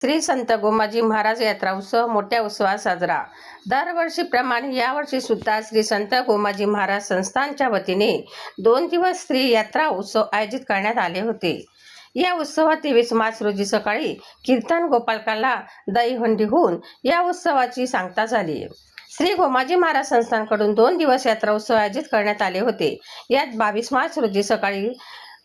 श्री संत गोमाजी महाराज यात्रा उत्सव मोठ्या उत्सवात साजरा। दरवर्षीप्रमाणे यावर्षी सुद्धा श्री संत गोमाजी महाराज संस्थानच्या वतीने 2 दिवस श्री यात्रा उत्सव आयोजित करण्यात आले होते। या उत्सवात 23 मार्च रोजी सकाळी कीर्तन गोपालकाला दहीहंडी होऊन या उत्सवाची सांगता झाली। श्री गोमाजी महाराज संस्थानकडून 2 दिवस यात्रा उत्सव आयोजित करण्यात आले होते। यात 22 मार्च रोजी सकाळी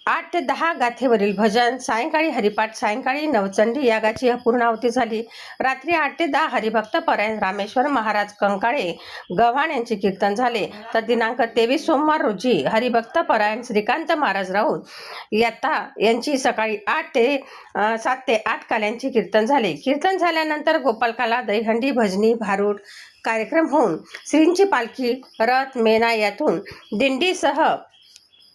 8 ते 10 गाथेवरील भजन, सायंकाळी हरिपाठ, सायंकाळी नवचंडी यागाची पूर्णाहुती झाली। रात्री 8 ते 10 हरिभक्त परायण रामेश्वर महाराज कंकाळे गव्हाण यांचे कीर्तन झाले। तर दिनांक 23 सोमवार रोजी हरिभक्त परायण श्रीकांत महाराज राऊत यांची सकाळी 7 ते 8 काल्यांचे कीर्तन झाले। कीर्तन झाल्यानंतर गोपालकाला दहीहंडी, भजनी, भारूड कार्यक्रम होऊन श्रींची पालखी, रथ, मेना यातून दिंडीसह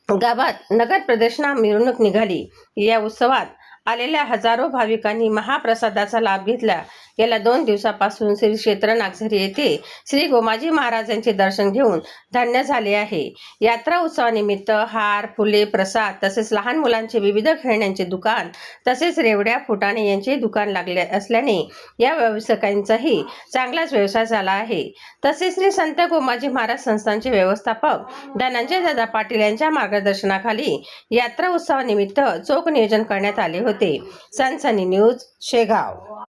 गावात नगर प्रदक्षिणा मिरवणूक निघाली। या उत्सवात आलेल्या हजारो भाविकांनी महाप्रसादाचा लाभ घेतला। गेल्या 2 दिवसापासून श्री क्षेत्र नागझरी येथे श्री गोमाजी महाराजांचे दर्शन घेऊन धन्य झाले आहे। यात्रा उत्सवानिमित्त हार, फुले, प्रसाद तसेच लहान मुलांचे विविध खेळण्यांचे दुकान तसेच रेवड्या, फुटाणे यांचे दुकान लागले असल्याने या व्यावसायिकांचाही चांगलाच व्यवसाय झाला आहे। तसेच श्री संत गोमाजी महाराज संस्थानचे व्यवस्थापक धनंजय दादा पाटील यांच्या मार्गदर्शनाखाली यात्रा उत्सवानिमित्त चोख नियोजन करण्यात आले होते। सनसनी न्यूज, शेगाव।